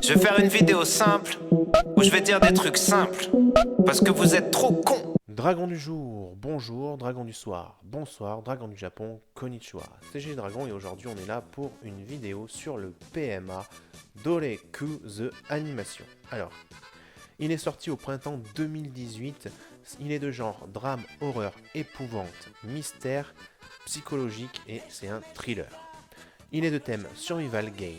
Je vais faire une vidéo simple où je vais dire des trucs simples parce que vous êtes trop cons. Dragon du jour, bonjour, dragon du soir, bonsoir, dragon du Japon, konnichiwa. C'est G Dragon et aujourd'hui on est là pour une vidéo sur le PMA Doreku The Animation. Alors, il est sorti au printemps 2018, il est de genre drame, horreur, épouvante, mystère, psychologique et c'est un thriller. Il est de thème survival game.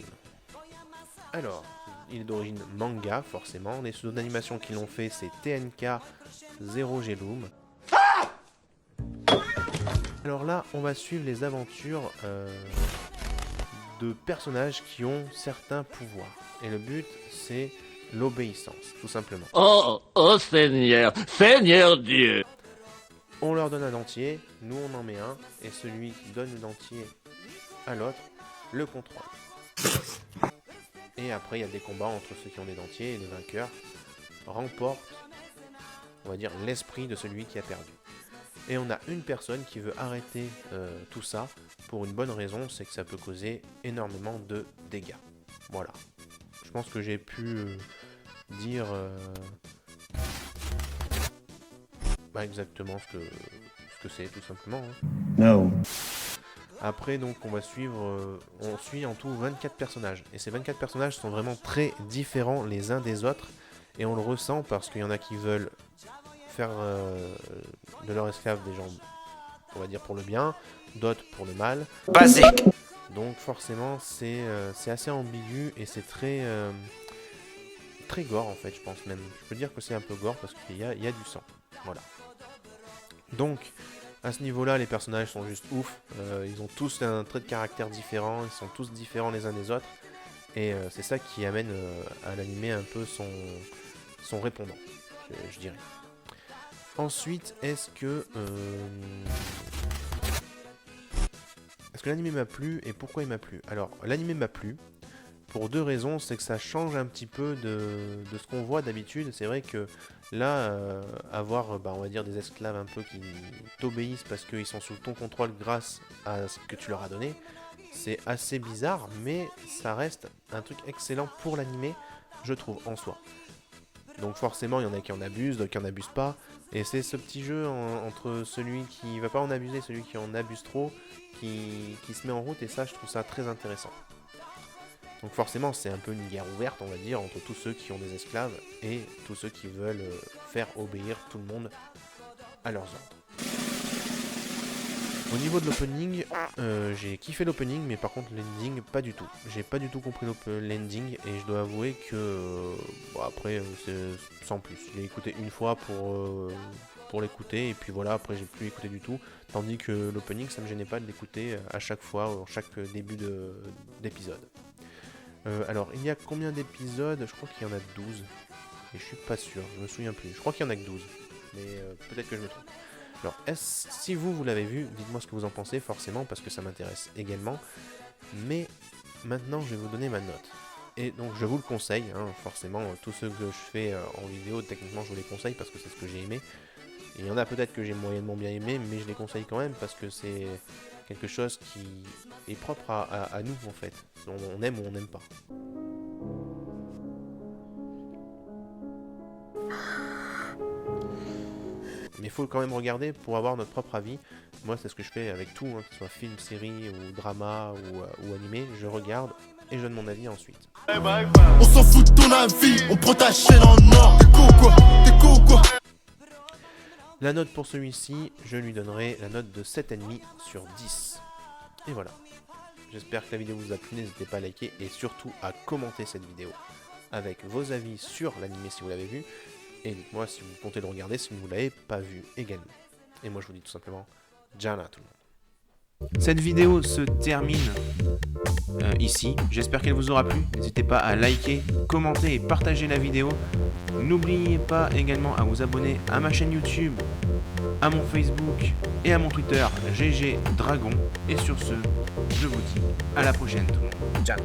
Alors, il est d'origine manga, forcément. Les studios d'animation qui l'ont fait, c'est TNK, Zero Gelum. Alors là, on va suivre les aventures de personnages qui ont certains pouvoirs. Et le but, c'est l'obéissance, tout simplement. Oh Seigneur, Seigneur Dieu. On leur donne un dentier, nous on en met un, et celui qui donne le dentier à l'autre le contrôle. Et après, il y a des combats entre ceux qui ont des dentiers et les vainqueurs remportent, on va dire, l'esprit de celui qui a perdu. Et on a une personne qui veut arrêter tout ça pour une bonne raison, c'est que ça peut causer énormément de dégâts. Voilà. Je pense que j'ai pu dire exactement ce que c'est, tout simplement. Hein. No. Après, donc, on suit en tout 24 personnages. Et ces 24 personnages sont vraiment très différents les uns des autres. Et on le ressent parce qu'il y en a qui veulent faire de leur esclave des gens, on va dire, pour le bien, d'autres pour le mal. Basique. Donc forcément, c'est assez ambigu et c'est très gore, en fait, je pense même. Je peux dire que c'est un peu gore parce qu'il y a du sang. Voilà. Donc, à ce niveau-là, les personnages sont juste ouf. Ils ont tous un trait de caractère différent. Ils sont tous différents les uns des autres. Et c'est ça qui amène à l'animé un peu son répondant, je dirais. Ensuite, est-ce que l'animé m'a plu et pourquoi il m'a plu? Alors, l'animé m'a plu pour deux raisons. C'est que ça change un petit peu de ce qu'on voit d'habitude. C'est vrai que là, avoir, on va dire, des esclaves un peu qui t'obéissent parce qu'ils sont sous ton contrôle grâce à ce que tu leur as donné, c'est assez bizarre, mais ça reste un truc excellent pour l'animé, je trouve, en soi. Donc forcément, il y en a qui en abusent, d'autres qui en abusent pas, et c'est ce petit jeu entre celui qui va pas en abuser et celui qui en abuse trop, qui se met en route, et ça, je trouve ça très intéressant. Donc forcément, c'est un peu une guerre ouverte, on va dire, entre tous ceux qui ont des esclaves et tous ceux qui veulent faire obéir tout le monde à leurs ordres. Au niveau de l'opening, j'ai kiffé l'opening, mais par contre l'ending, pas du tout. J'ai pas du tout compris l'ending, et je dois avouer que, après, c'est sans plus. Je l'ai écouté une fois pour l'écouter, et puis voilà, après j'ai plus écouté du tout. Tandis que l'opening, ça me gênait pas de l'écouter à chaque fois, à chaque début d'épisode. Alors, il y a combien d'épisodes? Je crois qu'il y en a 12. Et je suis pas sûr, je me souviens plus. Je crois qu'il y en a que 12. Mais peut-être que je me trompe. Alors, si vous l'avez vu, dites-moi ce que vous en pensez, forcément, parce que ça m'intéresse également. Mais maintenant, je vais vous donner ma note. Et donc, je vous le conseille, hein, forcément. Tous ceux que je fais en vidéo, techniquement, je vous les conseille parce que c'est ce que j'ai aimé. Et il y en a peut-être que j'ai moyennement bien aimé, mais je les conseille quand même parce que c'est quelque chose qui est propre à nous, en fait. On aime ou on n'aime pas. Mais il faut quand même regarder pour avoir notre propre avis. Moi, c'est ce que je fais avec tout, hein, que ce soit film, série, ou drama, ou animé. Je regarde et je donne mon avis ensuite. On s'en fout de ton avis, on prend ta chaîne en or. T'es con quoi? La note pour celui-ci, je lui donnerai la note de 7,5 sur 10. Et voilà. J'espère que la vidéo vous a plu, n'hésitez pas à liker et surtout à commenter cette vidéo avec vos avis sur l'animé si vous l'avez vu. Et dites-moi si vous comptez le regarder, si vous ne l'avez pas vu également. Et moi je vous dis tout simplement, Jana tout le monde. Cette vidéo se termine ici. J'espère qu'elle vous aura plu. N'hésitez pas à liker, commenter et partager la vidéo. N'oubliez pas également à vous abonner à ma chaîne YouTube, à mon Facebook et à mon Twitter GG Dragon. Et sur ce, je vous dis à la prochaine tout le monde. Ciao.